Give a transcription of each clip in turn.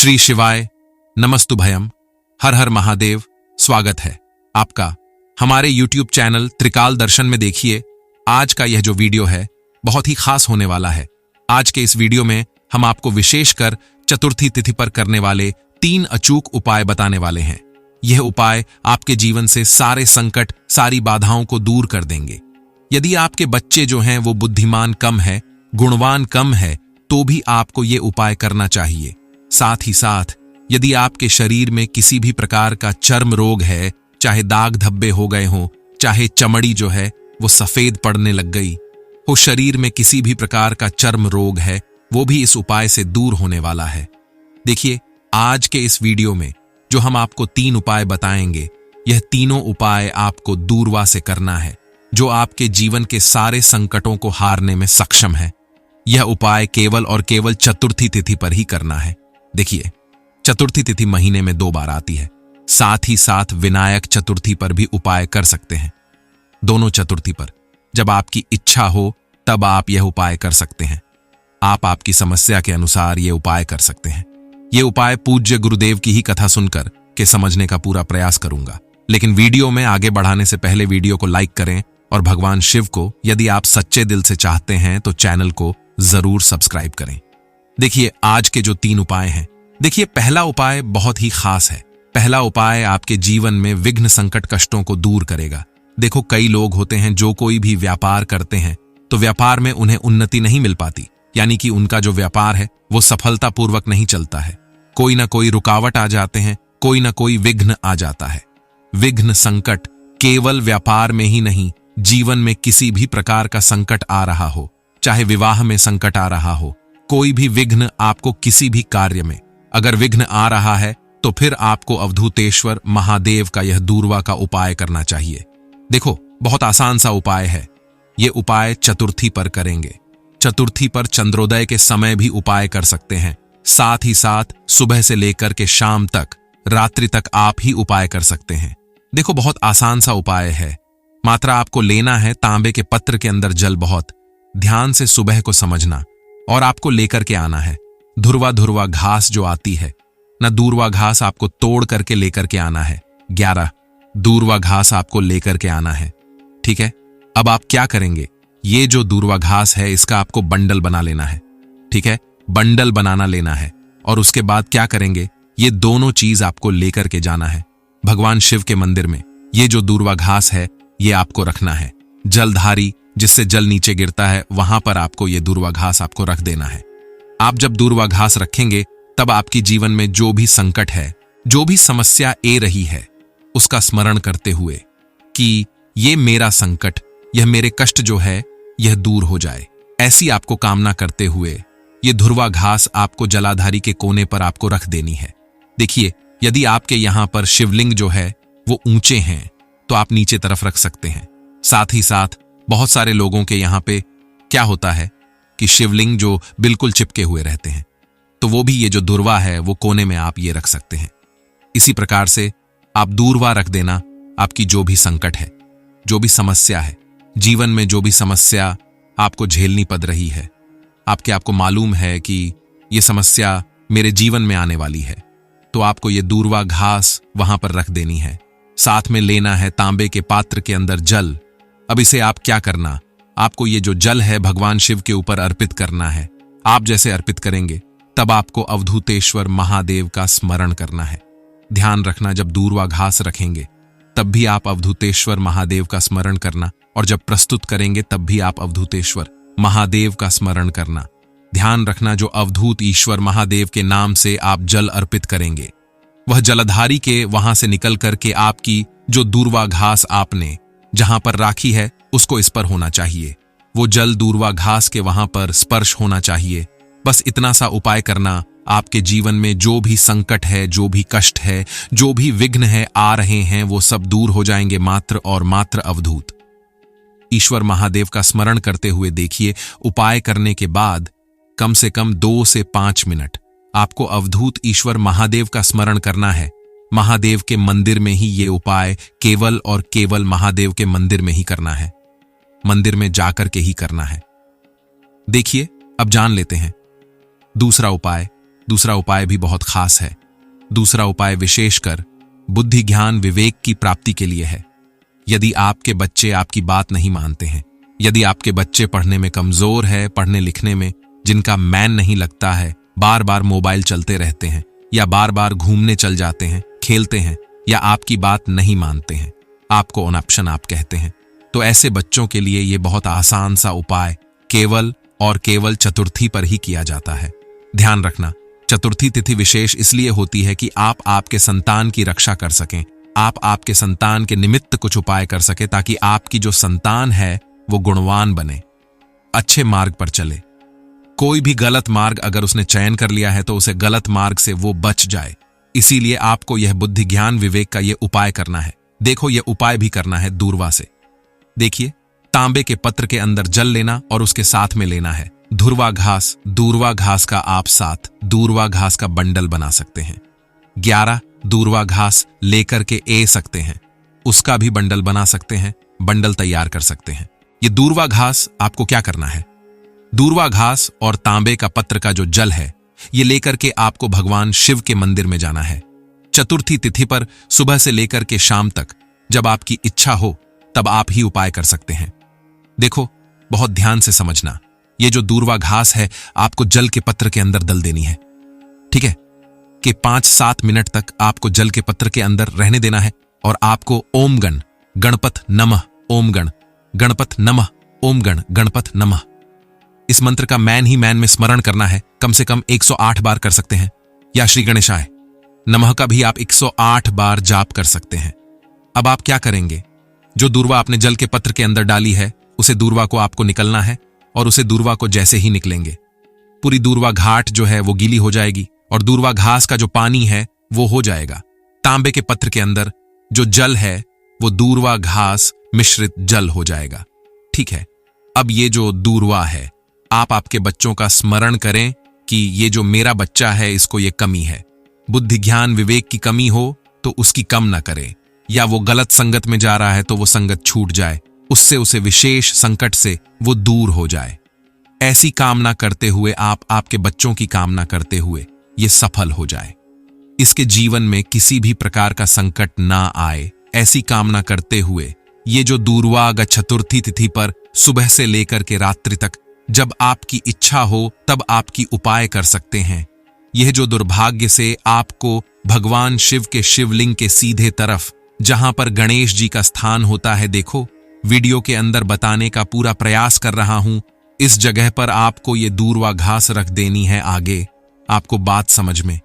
श्री शिवाय नमस्तुभयम। हर हर महादेव। स्वागत है आपका हमारे YouTube चैनल त्रिकाल दर्शन में। देखिए, आज का यह जो वीडियो है बहुत ही खास होने वाला है। आज के इस वीडियो में हम आपको विशेषकर चतुर्थी तिथि पर करने वाले 3 अचूक उपाय बताने वाले हैं। यह उपाय आपके जीवन से सारे संकट, सारी बाधाओं को दूर कर देंगे। यदि आपके बच्चे जो हैं वो बुद्धिमान कम है, गुणवान कम है, तो भी आपको ये उपाय करना चाहिए। साथ ही साथ यदि आपके शरीर में किसी भी प्रकार का चर्म रोग है, चाहे दाग धब्बे हो गए हों, चाहे चमड़ी जो है वो सफेद पड़ने लग गई हो, शरीर में किसी भी प्रकार का चर्म रोग है, वो भी इस उपाय से दूर होने वाला है। देखिए, आज के इस वीडियो में जो हम आपको 3 उपाय बताएंगे, यह तीनों उपाय आपको दूरवा से करना है, जो आपके जीवन के सारे संकटों को हारने में सक्षम है। यह उपाय केवल और केवल चतुर्थी तिथि पर ही करना है। देखिए, चतुर्थी तिथि महीने में 2 बार आती है। साथ ही साथ विनायक चतुर्थी पर भी उपाय कर सकते हैं। दोनों चतुर्थी पर जब आपकी इच्छा हो तब आप यह उपाय कर सकते हैं। आप आपकी समस्या के अनुसार यह उपाय कर सकते हैं। यह उपाय पूज्य गुरुदेव की ही कथा सुनकर के समझने का पूरा प्रयास करूंगा। लेकिन वीडियो में आगे बढ़ाने से पहले वीडियो को लाइक करें और भगवान शिव को यदि आप सच्चे दिल से चाहते हैं तो चैनल को जरूर सब्सक्राइब करें। देखिए, आज के जो 3 उपाय हैं, देखिए, पहला उपाय बहुत ही खास है। पहला उपाय आपके जीवन में विघ्न, संकट, कष्टों को दूर करेगा। देखो, कई लोग होते हैं जो कोई भी व्यापार करते हैं तो व्यापार में उन्हें उन्नति नहीं मिल पाती, यानी कि उनका जो व्यापार है वो सफलतापूर्वक नहीं चलता है। कोई ना कोई रुकावट आ जाते हैं, कोई ना कोई विघ्न आ जाता है। विघ्न, संकट केवल व्यापार में ही नहीं, जीवन में किसी भी प्रकार का संकट आ रहा हो, चाहे विवाह में संकट आ रहा हो, कोई भी विघ्न आपको किसी भी कार्य में अगर विघ्न आ रहा है तो फिर आपको अवधूतेश्वर महादेव का यह दूरवा का उपाय करना चाहिए। देखो, बहुत आसान सा उपाय है। यह उपाय चतुर्थी पर करेंगे। चतुर्थी पर चंद्रोदय के समय भी उपाय कर सकते हैं। साथ ही साथ सुबह से लेकर के शाम तक, रात्रि तक आप ही उपाय कर सकते हैं। देखो, बहुत आसान सा उपाय है। मात्र आपको लेना है तांबे के पत्र के अंदर जल, बहुत ध्यान से सुबह को समझना, और आपको लेकर के आना है धुरवा धुरवा घास जो आती है ना, दूरवा घास आपको तोड़ करके लेकर के आना है। 11 दूरवा घास आपको लेकर के आना है। ठीक है, अब आप क्या करेंगे, ये जो दूरवा घास है इसका आपको बंडल बना लेना है। ठीक है, बंडल बनाना लेना है। और उसके बाद क्या करेंगे, ये दोनों चीज आपको लेकर के जाना है भगवान शिव के मंदिर में। ये जो दूरवा घास है ये आपको रखना है। जलधारी, जिससे जल नीचे गिरता है, वहां पर आपको ये दूरवा घास आपको रख देना है। आप जब दूरवा घास रखेंगे तब आपकी जीवन में जो भी संकट है, जो भी समस्या ए रही है, उसका स्मरण करते हुए कि ये मेरा संकट, यह मेरे कष्ट जो है यह दूर हो जाए, ऐसी आपको कामना करते हुए ये धुरवा घास आपको जलाधारी के कोने पर आपको रख देनी है। देखिए, यदि आपके यहां पर शिवलिंग जो है वो ऊंचे हैं तो आप नीचे तरफ रख सकते हैं। साथ ही साथ बहुत सारे लोगों के यहां पे क्या होता है कि शिवलिंग जो बिल्कुल चिपके हुए रहते हैं, तो वो भी ये जो दूरवा है वो कोने में आप ये रख सकते हैं। इसी प्रकार से आप दूरवा रख देना। आपकी जो भी संकट है, जो भी समस्या है, जीवन में जो भी समस्या आपको झेलनी पड़ रही है, आपको मालूम है कि ये समस्या मेरे जीवन में आने वाली है, तो आपको ये दूरवा घास वहां पर रख देनी है। साथ में लेना है तांबे के पात्र के अंदर जल। अब इसे आप क्या करना, आपको ये जो जल है भगवान शिव के ऊपर अर्पित करना है। आप जैसे अर्पित करेंगे तब आपको अवधूतेश्वर महादेव का स्मरण करना है। ध्यान रखना, जब दूरवा घास रखेंगे तब भी आप अवधूतेश्वर महादेव का स्मरण करना, और जब प्रस्तुत करेंगे तब भी आप अवधूतेश्वर महादेव का स्मरण करना। ध्यान रखना, जो अवधूत ईश्वर महादेव के नाम से आप जल अर्पित करेंगे, वह जलधारी के वहां से निकल करके आपकी जो दूरवा घास आपने जहां पर राखी है उसको इस पर होना चाहिए। वो जल दूरवा घास के वहां पर स्पर्श होना चाहिए। बस इतना सा उपाय करना, आपके जीवन में जो भी संकट है, जो भी कष्ट है, जो भी विघ्न है आ रहे हैं, वो सब दूर हो जाएंगे मात्र और मात्र अवधूत ईश्वर महादेव का स्मरण करते हुए। देखिए, उपाय करने के बाद कम से कम 2 से 5 मिनट आपको अवधूत ईश्वर महादेव का स्मरण करना है। महादेव के मंदिर में ही ये उपाय केवल और केवल महादेव के मंदिर में ही करना है, मंदिर में जाकर के ही करना है। देखिए, अब जान लेते हैं दूसरा उपाय। दूसरा उपाय भी बहुत खास है। दूसरा उपाय विशेषकर बुद्धि ज्ञान विवेक की प्राप्ति के लिए है। यदि आपके बच्चे आपकी बात नहीं मानते हैं, यदि आपके बच्चे पढ़ने में कमजोर है, पढ़ने लिखने में जिनका मैन नहीं लगता है, बार बार मोबाइल चलते रहते हैं या बार बार घूमने चल जाते हैं, खेलते हैं या आपकी बात नहीं मानते हैं, आपको ऑन ऑप्शन आप कहते हैं, तो ऐसे बच्चों के लिए यह बहुत आसान सा उपाय केवल और केवल चतुर्थी पर ही किया जाता है। ध्यान रखना, चतुर्थी तिथि विशेष इसलिए होती है कि आप आपके संतान की रक्षा कर सकें, आप आपके संतान के निमित्त कुछ उपाय कर सके ताकि आपकी जो संतान है वो गुणवान बने, अच्छे मार्ग पर चले। कोई भी गलत मार्ग अगर उसने चयन कर लिया है तो उसे गलत मार्ग से वो बच जाए। इसीलिए आपको यह बुद्धि ज्ञान विवेक का यह उपाय करना है। देखो, यह उपाय भी करना है दूर्वा से। देखिए, तांबे के पत्र के अंदर जल लेना और उसके साथ में लेना है दूर्वा घास। दूर्वा घास का आप 7 दूर्वा घास का बंडल बना सकते हैं। 11 दूर्वा घास लेकर के ए सकते हैं, उसका भी बंडल बना सकते हैं, बंडल तैयार कर सकते हैं। ये दूर्वा घास आपको क्या करना है, दूर्वा घास और तांबे का पत्र का जो जल है ये लेकर के आपको भगवान शिव के मंदिर में जाना है। चतुर्थी तिथि पर सुबह से लेकर के शाम तक जब आपकी इच्छा हो तब आप ही उपाय कर सकते हैं। देखो, बहुत ध्यान से समझना, ये जो दूर्वा घास है आपको जल के पत्र के अंदर डल देनी है। ठीक है, कि 5-7 मिनट तक आपको जल के पत्र के अंदर रहने देना है और आपको ओम गण गणपत नमः, ओम गण गणपत नमः, ओम गण गणपत नमः, इस मंत्र का मैन ही मैन में स्मरण करना है। कम से कम 108 बार कर सकते हैं, या श्री गणेशाय नमः का भी आप 108 बार जाप कर सकते हैं। अब आप क्या करेंगे, जो दूर्वा आपने जल के पत्र के अंदर डाली है उसे दूर्वा को आपको निकलना है और उसे दूर्वा को जैसे ही निकलेंगे पूरी दूर्वा घाट जो है वो गीली हो जाएगी और दूर्वा घास का जो पानी है वो हो जाएगा। तांबे के पत्र के अंदर जो जल है वो दूर्वा घास मिश्रित जल हो जाएगा। ठीक है, अब ये जो दूर्वा है आप आपके बच्चों का स्मरण करें कि ये जो मेरा बच्चा है इसको ये कमी है, बुद्धि ज्ञान विवेक की कमी हो तो उसकी कम ना करें, या वो गलत संगत में जा रहा है तो वो संगत छूट जाए, उससे उसे विशेष संकट से वो दूर हो जाए। ऐसी कामना करते हुए आप आपके बच्चों की कामना करते हुए ये सफल हो जाए, इसके जीवन में किसी भी प्रकार का संकट ना आए, ऐसी कामना करते हुए ये जो दूर्वा चतुर्थी तिथि पर सुबह से लेकर के रात्रि तक जब आपकी इच्छा हो तब आपकी उपाय कर सकते हैं। यह जो दुर्भाग्य से आपको भगवान शिव के शिवलिंग के सीधे तरफ जहां पर गणेश जी का स्थान होता है, देखो वीडियो के अंदर बताने का पूरा प्रयास कर रहा हूं, इस जगह पर आपको ये दूर्वा घास रख देनी है। आगे आपको बात समझ में।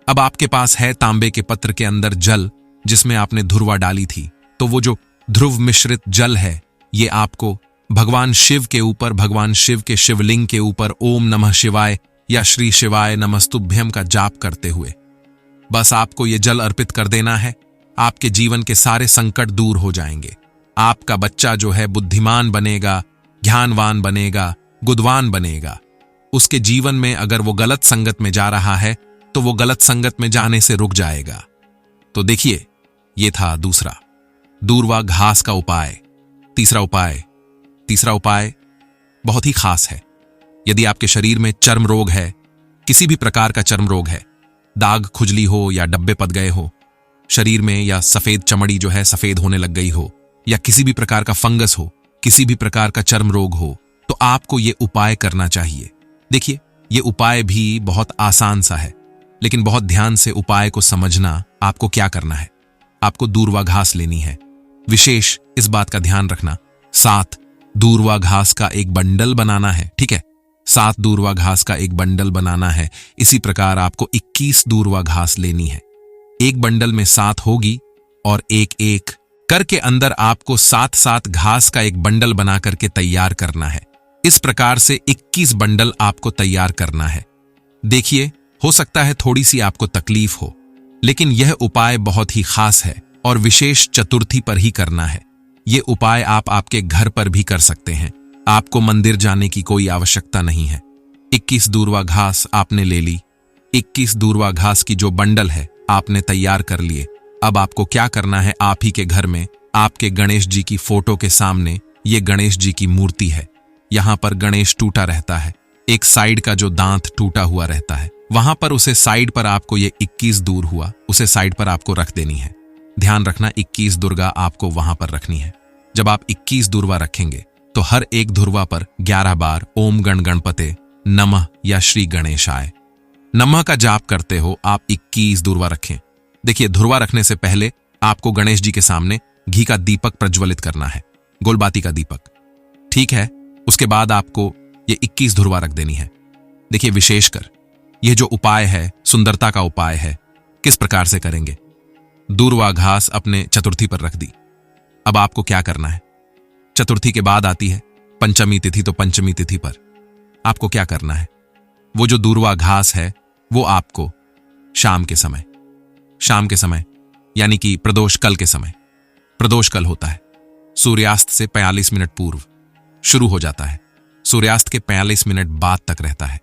अब आपके पास है तांबे के पत्र के अंदर जल जिसमें आपने धुर्वा डाली थी, तो वो जो ध्रुव मिश्रित जल है ये आपको भगवान शिव के ऊपर, भगवान शिव के शिवलिंग के ऊपर ओम नमः शिवाय या श्री शिवाय नमस्तुभ्यम का जाप करते हुए बस आपको ये जल अर्पित कर देना है। आपके जीवन के सारे संकट दूर हो जाएंगे। आपका बच्चा जो है बुद्धिमान बनेगा, ज्ञानवान बनेगा, गुदवान बनेगा। उसके जीवन में अगर वो गलत संगत में जा रहा है तो वो गलत संगत में जाने से रुक जाएगा। तो देखिए, ये था दूसरा दूर्वा घास का उपाय। तीसरा उपाय बहुत ही खास है। यदि आपके शरीर में चर्म रोग है, किसी भी प्रकार का चर्म रोग है, दाग खुजली हो या डब्बे पद गए हो शरीर में, या सफेद चमड़ी जो है सफेद होने लग गई हो, या किसी भी प्रकार का फंगस हो, किसी भी प्रकार का चर्म रोग हो, तो आपको ये उपाय करना चाहिए। देखिए, ये उपाय भी बहुत आसान सा है, लेकिन बहुत ध्यान से उपाय को समझना। आपको क्या करना है, आपको दूर्वा घास लेनी है। विशेष इस बात का ध्यान रखना, 7 दूर्वा घास का एक बंडल बनाना है। ठीक है, 7 दूर्वा घास का एक बंडल बनाना है। इसी प्रकार आपको 21 दूर्वा घास लेनी है। एक बंडल में 7 होगी और एक एक करके अंदर आपको 7-7 घास का एक बंडल बना करके तैयार करना है। इस प्रकार से 21 बंडल आपको तैयार करना है। देखिए, हो सकता है थोड़ी सी आपको तकलीफ हो, लेकिन यह उपाय बहुत ही खास है और विशेष चतुर्थी पर ही करना है। यह उपाय आप आपके घर पर भी कर सकते हैं, आपको मंदिर जाने की कोई आवश्यकता नहीं है। 21 दूर्वा घास आपने ले ली, 21 दूर्वा घास की जो बंडल है आपने तैयार कर लिए। अब आपको क्या करना है, आप ही के घर में आपके गणेश जी की फोटो के सामने, ये गणेश जी की मूर्ति है, यहां पर गणेश टूटा रहता है, एक साइड का जो दांत टूटा हुआ रहता है, वहां पर उसे साइड पर आपको ये 21 दूर हुआ, उसे साइड पर आपको रख देनी है। ध्यान रखना 21 दुर्गा आपको वहां पर रखनी है। जब आप 21 दुर्वा रखेंगे तो हर एक धुर्वा पर 11 बार ओम गण गणपते नमः या श्री गणेशाय नमः का जाप करते हो आप 21 दुर्वा रखें। देखिए, धुर्वा रखने से पहले आपको गणेश जी के सामने घी का दीपक प्रज्वलित करना है, गोलबाती का दीपक, ठीक है। उसके बाद आपको ये 21 धुर्वा रख देनी है। देखिए, विशेषकर यह जो उपाय है, सुंदरता का उपाय है, किस प्रकार से करेंगे। दूर्वा घास अपने चतुर्थी पर रख दी। अब आपको क्या करना है, चतुर्थी के बाद आती है पंचमी तिथि, तो पंचमी तिथि पर आपको क्या करना है, वो जो दूर्वा घास है वो आपको शाम के समय यानी कि प्रदोष कल के समय, प्रदोष कल होता है, सूर्यास्त से 45 मिनट पूर्व शुरू हो जाता है, सूर्यास्त के 45 मिनट बाद तक रहता है।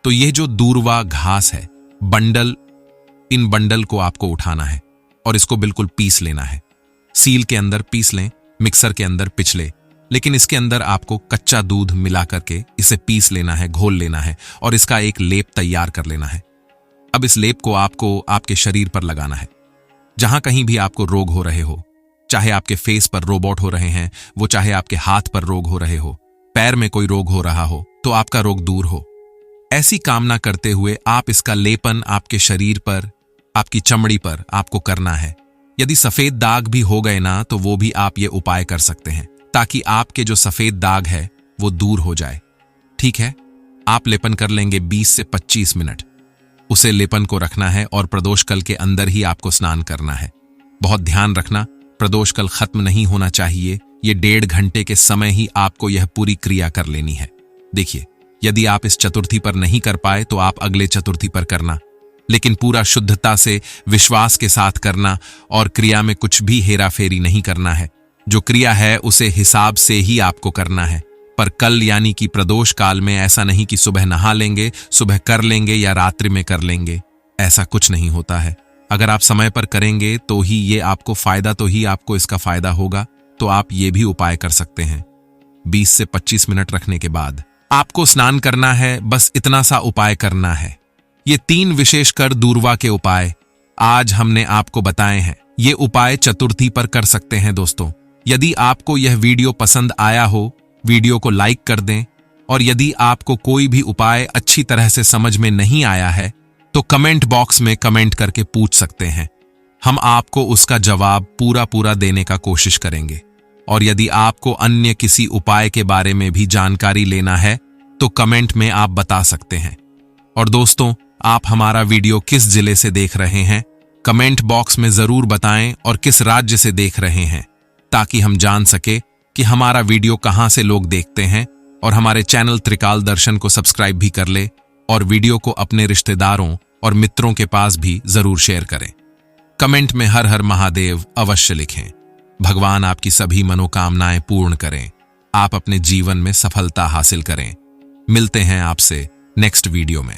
तो यह जो दूर्वा घास है, बंडल, इन बंडल को आपको उठाना है और इसको बिल्कुल पीस लेना है। सील के अंदर पीस लें, मिक्सर के अंदर पिच ले, लेकिन इसके अंदर आपको कच्चा दूध मिला करके इसे पीस लेना है, घोल लेना है और इसका एक लेप तैयार कर लेना है। अब इस लेप को आपको आपके शरीर पर लगाना है। जहां कहीं भी आपको रोग हो रहे हो, चाहे आपके फेस पर रोबोट हो रहे हैं, वो चाहे आपके हाथ पर रोग हो रहे हो, पैर में कोई रोग हो रहा हो, तो आपका रोग दूर हो, ऐसी कामना करते हुए आप इसका लेपन आपके शरीर पर, आपकी चमड़ी पर आपको करना है। यदि सफेद दाग भी हो गए ना, तो वो भी आप ये उपाय कर सकते हैं, ताकि आपके जो सफेद दाग है वो दूर हो जाए, ठीक है। आप लेपन कर लेंगे 20 से 25 मिनट, उसे लेपन को रखना है और प्रदोष कल के अंदर ही आपको स्नान करना है। बहुत ध्यान रखना, प्रदोष कल खत्म नहीं होना चाहिए, ये 1.5 घंटे के समय ही आपको यह पूरी क्रिया कर लेनी है। देखिए, यदि आप इस चतुर्थी पर नहीं कर पाए तो आप अगले चतुर्थी पर करना, लेकिन पूरा शुद्धता से, विश्वास के साथ करना और क्रिया में कुछ भी हेराफेरी नहीं करना है। जो क्रिया है उसे हिसाब से ही आपको करना है। पर कल यानी कि प्रदोष काल में ऐसा नहीं कि सुबह नहा लेंगे, सुबह कर लेंगे या रात्रि में कर लेंगे, ऐसा कुछ नहीं होता है। अगर आप समय पर करेंगे तो ही ये आपको फायदा, तो ही आपको इसका फायदा होगा। तो आप ये भी उपाय कर सकते हैं। 20 से 25 मिनट रखने के बाद आपको स्नान करना है, बस इतना सा उपाय करना है। ये 3 विशेषकर दूर्वा के उपाय आज हमने आपको बताए हैं। ये उपाय चतुर्थी पर कर सकते हैं दोस्तों। यदि आपको यह वीडियो पसंद आया हो, वीडियो को लाइक कर दें, और यदि आपको कोई भी उपाय अच्छी तरह से समझ में नहीं आया है तो कमेंट बॉक्स में कमेंट करके पूछ सकते हैं। हम आपको उसका जवाब पूरा देने का कोशिश करेंगे। और यदि आपको अन्य किसी उपाय के बारे में भी जानकारी लेना है तो कमेंट में आप बता सकते हैं। और दोस्तों, आप हमारा वीडियो किस जिले से देख रहे हैं, कमेंट बॉक्स में जरूर बताएं, और किस राज्य से देख रहे हैं, ताकि हम जान सके कि हमारा वीडियो कहां से लोग देखते हैं। और हमारे चैनल त्रिकाल दर्शन को सब्सक्राइब भी कर ले और वीडियो को अपने रिश्तेदारों और मित्रों के पास भी जरूर शेयर करें। कमेंट में हर हर महादेव अवश्य लिखें। भगवान आपकी सभी मनोकामनाएं पूर्ण करें, आप अपने जीवन में सफलता हासिल करें। मिलते हैं आपसे नेक्स्ट वीडियो में।